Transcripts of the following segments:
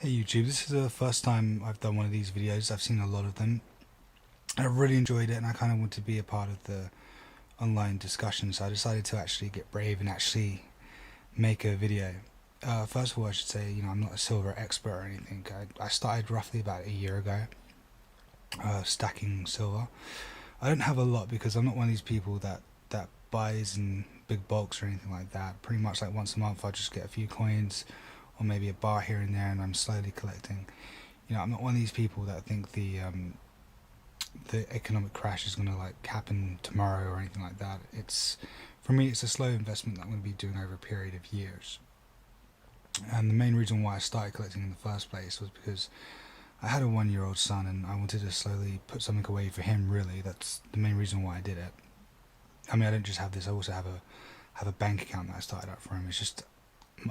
Hey YouTube, this is the first time I've done one of these videos. I've seen a lot of them. I really enjoyed it and I kind of want to be a part of the online discussion, so I decided to actually get brave and actually make a video. First of all, I should say, I'm not a silver expert or anything. I started roughly about a year ago, stacking silver. I don't have a lot because I'm not one of these people that buys in big bulks or anything like that. Pretty much like once a month I just get a few coins or maybe a bar here and there, and I'm slowly collecting. I'm not one of these people that think the economic crash is going to like happen tomorrow or anything like that. It's For me, it's a slow investment that I'm going to be doing over a period of years. And the main reason why I started collecting in the first place was because I had a 1-year-old son and I wanted to slowly put something away for him. Really, that's the main reason why I did it. I mean, I don't just have this. I also have a bank account that I started up for him. It's just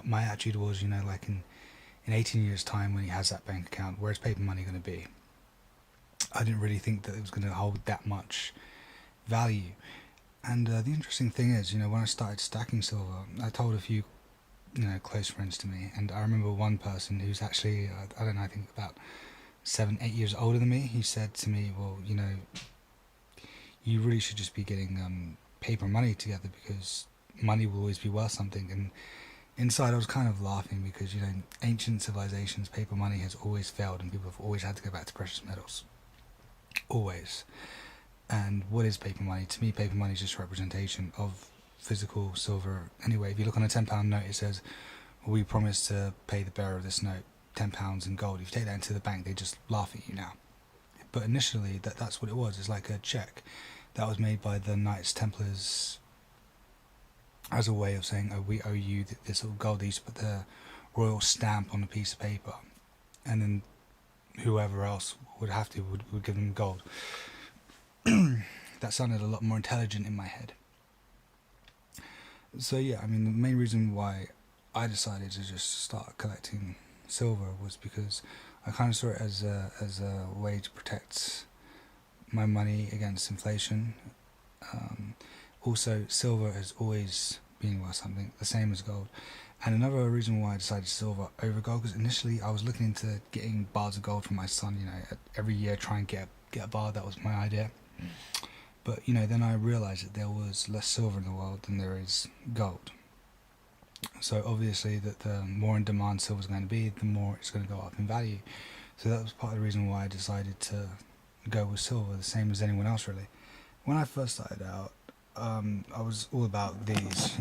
my attitude was, like in 18 years' time when he has that bank account, where's paper money going to be? I didn't really think that it was going to hold that much value. And the interesting thing is, when I started stacking silver, I told a few, close friends to me, and I remember one person who's actually, I don't know, I think about 7, 8 years older than me. He said to me, well, you really should just be getting paper money together because money will always be worth something. And inside I was kind of laughing because, ancient civilizations, paper money has always failed and people have always had to go back to precious metals. Always. And what is paper money? To me, paper money is just a representation of physical silver. Anyway, if you look on a £10 note, it says, we promise to pay the bearer of this note £10 in gold. If you take that into the bank, they just laugh at you now. But initially, that's what it was. It's like a check that was made by the Knights Templars as a way of saying, oh, we owe you this little gold. They used to put the royal stamp on a piece of paper, and then whoever else would have to would give them gold. That sounded a lot more intelligent in my head. So yeah, I mean, the main reason why I decided to just start collecting silver was because I kind of saw it as a way to protect my money against inflation. Also, silver has always been worth something, the same as gold. And another reason why I decided silver over gold, because initially I was looking into getting bars of gold for my son, every year try and get a bar. That was my idea. But, then I realized that there was less silver in the world than there is gold. So obviously that the more in demand silver is going to be, the more it's going to go up in value. So that was part of the reason why I decided to go with silver, the same as anyone else really. When I first started out, I was all about these,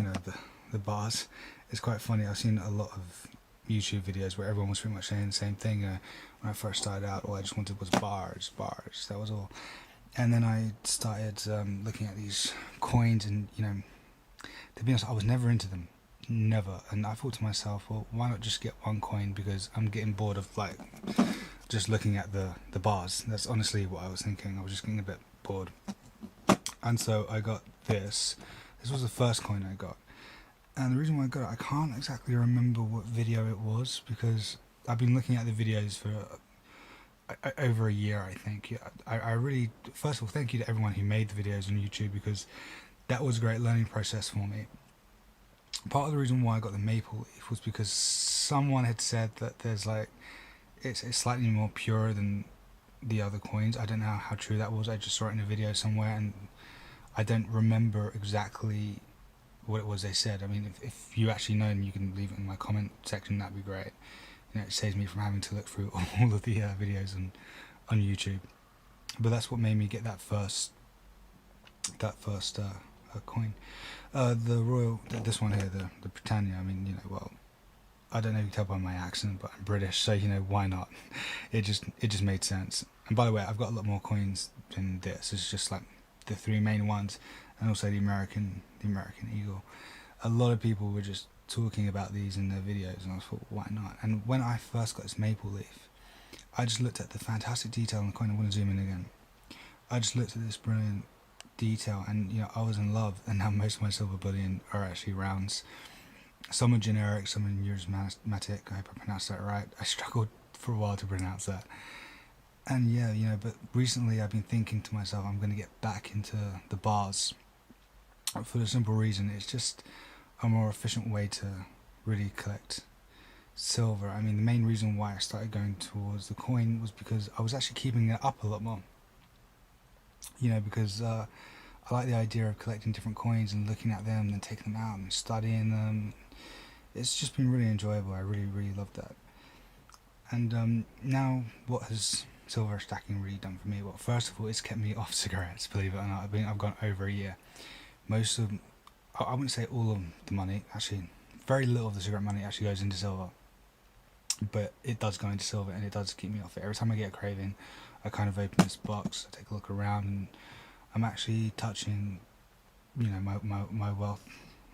the bars. It's quite funny. I've seen a lot of YouTube videos where everyone was pretty much saying the same thing. When I first started out, all I just wanted was bars. That was all. And then I started looking at these coins, and to be honest, I was never into them, never. And I thought to myself, well, why not just get one coin? Because I'm getting bored of just looking at the bars. That's honestly what I was thinking. I was just getting a bit bored. And so I got this. This was the first coin I got. And the reason why I got it, I can't exactly remember what video it was, because I've been looking at the videos for over a year, I think. I really, first of all, thank you to everyone who made the videos on YouTube, because that was a great learning process for me. Part of the reason why I got the maple leaf was because someone had said that there's it's slightly more pure than the other coins. I don't know how true that was. I just saw it in a video somewhere and I don't remember exactly what it was they said. I mean, if you actually know and you can leave it in my comment section, that'd be great. It saves me from having to look through all of the videos on YouTube. But that's what made me get that first coin. The royal, this one here, the Britannia. I mean, well, I don't know if you can tell by my accent, but I'm British, so why not? It just made sense. And by the way, I've got a lot more coins than this. It's just like the three main ones, and also the American Eagle. A lot of people were just talking about these in their videos, and I thought, why not? And when I first got this maple leaf, I just looked at the fantastic detail on the coin. I want to zoom in again. I just looked at this brilliant detail, and I was in love. And now most of my silver bullion are actually rounds. Some are generic, some are numismatic. I hope I pronounced that right. I struggled for a while to pronounce that. And yeah, but recently I've been thinking to myself, I'm going to get back into the bars for the simple reason it's just a more efficient way to really collect silver, I mean, the main reason why I started going towards the coin was because I was actually keeping it up a lot more. You know, because I like the idea of collecting different coins and looking at them and taking them out and studying them. It's just been really enjoyable. I really, really love that. And now, what has silver stacking really done for me? Well, first of all, it's kept me off cigarettes. Believe it or not, I've gone over a year. Most of, I wouldn't say all of the money. Actually, very little of the cigarette money actually goes into silver. But it does go into silver, and it does keep me off it. Every time I get a craving, I kind of open this box, I take a look around, and I'm actually touching, you know, my wealth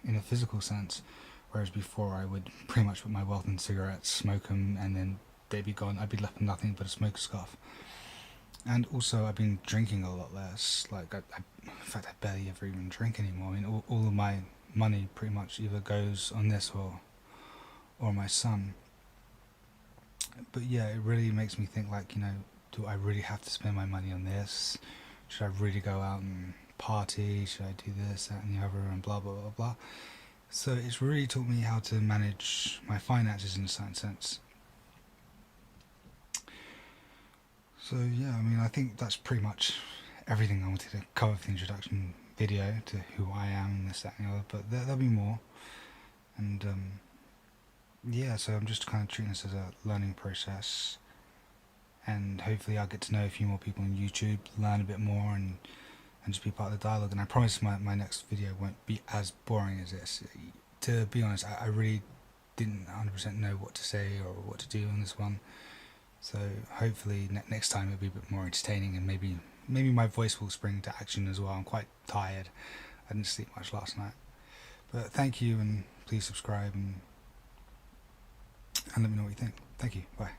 in a physical sense. Whereas before, I would pretty much put my wealth in cigarettes, smoke them, and then they'd be gone. I'd be left with nothing but a smoke scarf. And also, I've been drinking a lot less. Like, in fact, I barely ever even drink anymore. I mean, all of my money pretty much either goes on this or my son. But yeah, it really makes me think, like, you know, do I really have to spend my money on this? Should I really go out and party? Should I do this, that, and the other, and blah, blah, blah, blah? So it's really taught me how to manage my finances in a certain sense. So yeah, I mean, I think that's pretty much everything I wanted to cover for the introduction video to who I am and this, that, and the other. But there'll be more. And yeah, so I'm just kind of treating this as a learning process. And hopefully I'll get to know a few more people on YouTube, learn a bit more, and just be part of the dialogue. And I promise my next video won't be as boring as this. To be honest, I really didn't 100% know what to say or what to do on this one. So hopefully next time it'll be a bit more entertaining, and maybe my voice will spring to action as well. I'm quite tired. I didn't sleep much last night. But thank you, and please subscribe and let me know what you think. Thank you. Bye.